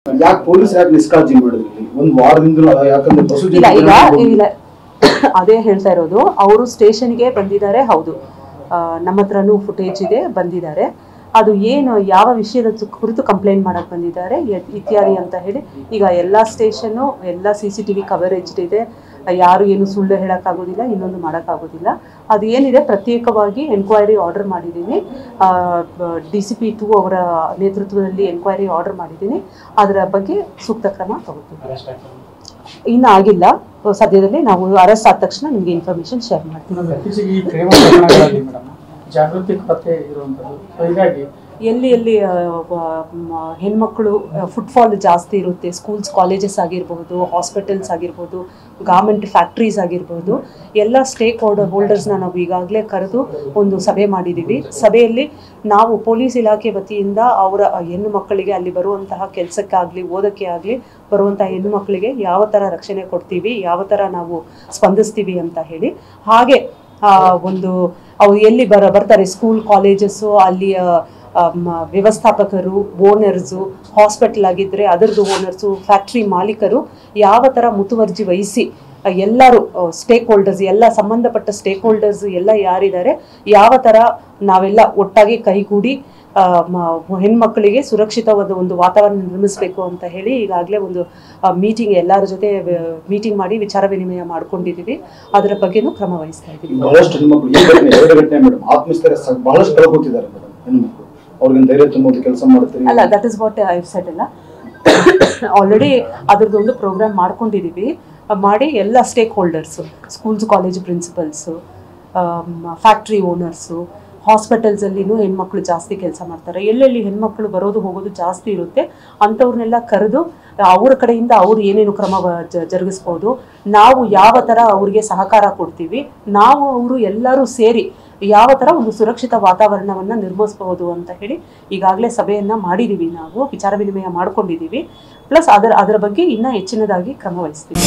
ಯಾಕೆ ಪೊಲೀಸ್ ಯಾಕೆ ನಿಷ್ಕಾಳಜಿ ಮಾಡಿದ್ರಿ ಒಂದು ವಾರದಿಂದ? ಯಾಕಂದ್ರೆ ಬಸು ಇಲ್ಲ ಅದೇ ಹೇಳ್ತಾ ಇರೋದು. ಅವರು ಸ್ಟೇಷನ್ಗೆ ಬಂದಿದ್ದಾರೆ, ಹೌದು, ನಮ್ಮ ಹತ್ರನೂ ಫುಟೇಜ್ ಇದೆ, ಬಂದಿದ್ದಾರೆ. ಅದು ಏನು ಯಾವ ವಿಷಯದ ಕುರಿತು ಕಂಪ್ಲೇಂಟ್ ಮಾಡಕ್ಕೆ ಬಂದಿದ್ದಾರೆ ಇತ್ಯಾದಿ ಅಂತ ಹೇಳಿ ಈಗ ಎಲ್ಲ ಸ್ಟೇಷನ್ನು ಎಲ್ಲ CCTV ಕವರೇಜ್ ಇದೆ. ಯಾರು ಏನು ಸುಳ್ಳು ಹೇಳೋಕ್ಕಾಗೋದಿಲ್ಲ, ಇನ್ನೊಂದು ಮಾಡೋಕ್ಕಾಗೋದಿಲ್ಲ. ಅದು ಏನಿದೆ ಪ್ರತ್ಯೇಕವಾಗಿ ಎನ್ಕ್ವೈರಿ ಆರ್ಡರ್ ಮಾಡಿದ್ದೀನಿ. DCP 2 ಅವರ ನೇತೃತ್ವದಲ್ಲಿ ಎನ್ಕ್ವೈರಿ ಆರ್ಡರ್ ಮಾಡಿದ್ದೀನಿ. ಅದರ ಬಗ್ಗೆ ಸೂಕ್ತ ಕ್ರಮ ತಗೋತೀವಿ. ಇನ್ನೂ ಆಗಿಲ್ಲ, ಸದ್ಯದಲ್ಲಿ ನಾವು ಅರೆಸ್ಟ್ ಆದ ತಕ್ಷಣ ನಿಮಗೆ ಇನ್ಫಾರ್ಮೇಶನ್ ಶೇರ್ ಮಾಡ್ತೀವಿ. ಜಾಗೃತಿ ಕೊರತೆ ಇರುವಂಥದ್ದು, ಹೀಗಾಗಿ ಎಲ್ಲಿ ಹೆಣ್ಮಕ್ಳು ಫುಟ್ಫಾಲ್ ಜಾಸ್ತಿ ಇರುತ್ತೆ. ಸ್ಕೂಲ್ಸ್ ಕಾಲೇಜಸ್ ಆಗಿರ್ಬೋದು, ಹಾಸ್ಪಿಟಲ್ಸ್ ಆಗಿರ್ಬೋದು, ಗಾರ್ಮೆಂಟ್ ಫ್ಯಾಕ್ಟ್ರೀಸ್ ಆಗಿರ್ಬೋದು, ಎಲ್ಲ ಸ್ಟೇಕ್ ಹೋಲ್ಡರ್ಸ್ನ ನಾವು ಈಗಾಗಲೇ ಕರೆದು ಒಂದು ಸಭೆ ಮಾಡಿದ್ದೀವಿ. ಸಭೆಯಲ್ಲಿ ನಾವು ಪೊಲೀಸ್ ಇಲಾಖೆ ವತಿಯಿಂದ ಅವರ ಹೆಣ್ಣು ಮಕ್ಕಳಿಗೆ ಅಲ್ಲಿ ಬರುವಂತಹ ಕೆಲಸಕ್ಕಾಗಲಿ ಓದಕ್ಕೆ ಆಗಲಿ ಬರುವಂತಹ ಹೆಣ್ಣು ಮಕ್ಕಳಿಗೆ ಯಾವ ಥರ ರಕ್ಷಣೆ ಕೊಡ್ತೀವಿ, ಯಾವ ಥರ ನಾವು ಸ್ಪಂದಿಸ್ತೀವಿ ಅಂತ ಹೇಳಿ, ಹಾಗೆ ಒಂದು ಅವು ಎಲ್ಲಿ ಬರ್ತಾರೆ ಸ್ಕೂಲ್ ಕಾಲೇಜಸ್ಸು, ಅಲ್ಲಿಯ ವ್ಯವಸ್ಥಾಪಕರು, ಓನರ್ಸು, ಹಾಸ್ಪಿಟಲ್ ಆಗಿದ್ದರೆ ಅದರದ್ದು ಓನರ್ಸು, ಫ್ಯಾಕ್ಟ್ರಿ ಮಾಲೀಕರು ಯಾವ ಥರ ಮುತುವರ್ಜಿ ವಹಿಸಿ ಎಲ್ಲರೂ ಸ್ಟೇಕ್ ಹೋಲ್ಡರ್ಸ್, ಎಲ್ಲ ಸಂಬಂಧಪಟ್ಟ ಸ್ಟೇಕ್ ಹೋಲ್ಡರ್ಸ್ ಎಲ್ಲ ಯಾರಿದ್ದಾರೆ, ಯಾವ ಥರ ನಾವೆಲ್ಲ ಒಟ್ಟಾಗಿ ಕೈಗೂಡಿ ಹೆಣ್ಮಕ್ಕಳಿಗೆ ಸುರಕ್ಷಿತವಾದ ಒಂದು ವಾತಾವರಣ ನಿರ್ಮಿಸಬೇಕು ಅಂತ ಹೇಳಿ ಈಗಾಗಲೇ ಒಂದು ಮೀಟಿಂಗ್ ಎಲ್ಲರ ಜೊತೆ ಮೀಟಿಂಗ್ ಮಾಡಿ ವಿಚಾರ ವಿನಿಮಯ ಮಾಡ್ಕೊಂಡಿದ್ದೀವಿ. ಅದರ ಬಗ್ಗೆನೂ ಕ್ರಮ ವಹಿಸ್ತಾ ಇದ್ದೀವಿ. ಬಹಳಷ್ಟು ಹೆಣ್ಮಕ್ಳು ಆತ್ಮಸ್ಥೈರ್ಯ ಬಹಳಷ್ಟು ಕಳ್ಕೊತಿದ್ದಾರೆ ಮೇಡಮ್. ಹೆಣ್ಮಕ್ಳು ಅವ್ರಿಗೆ ಧೈರ್ಯ ತುಂಬೋದು ಕೆಲಸ ಮಾಡ್ತೀವಿ ಅಲ್ಲ, that is what I said. ಅಲ್ಲ, ಆಲ್ರೆಡಿ ಅದರದ್ದೊಂದು ಪ್ರೋಗ್ರಾಮ್ ಮಾಡ್ಕೊಂಡಿದ್ದೀವಿ. ಮಾಡಿ ಎಲ್ಲ stakeholders, schools college principals, factory owners, ಹಾಸ್ಪಿಟಲ್ಸಲ್ಲಿನೂ ಹೆಣ್ಮಕ್ಳು ಜಾಸ್ತಿ ಕೆಲಸ ಮಾಡ್ತಾರೆ. ಎಲ್ಲೆಲ್ಲಿ ಹೆಣ್ಮಕ್ಳು ಬರೋದು ಹೋಗೋದು ಜಾಸ್ತಿ ಇರುತ್ತೆ ಅಂಥವ್ರನ್ನೆಲ್ಲ ಕರೆದು ಅವ್ರ ಕಡೆಯಿಂದ ಅವ್ರು ಏನೇನು ಕ್ರಮ ಜರುಗಿಸ್ಬೋದು, ನಾವು ಯಾವ ಥರ ಅವ್ರಿಗೆ ಸಹಕಾರ ಕೊಡ್ತೀವಿ, ನಾವು ಅವರು ಎಲ್ಲರೂ ಸೇರಿ ಯಾವ ಥರ ಒಂದು ಸುರಕ್ಷಿತ ವಾತಾವರಣವನ್ನು ನಿರ್ಮಿಸ್ಬೋದು ಅಂತ ಹೇಳಿ ಈಗಾಗಲೇ ಸಭೆಯನ್ನು ಮಾಡಿದ್ದೀವಿ. ನಾವು ವಿಚಾರ ವಿನಿಮಯ ಮಾಡ್ಕೊಂಡಿದ್ದೀವಿ. ಪ್ಲಸ್ ಅದರ ಬಗ್ಗೆ ಇನ್ನೂ ಹೆಚ್ಚಿನದಾಗಿ ಕ್ರಮ ವಹಿಸ್ತೀವಿ.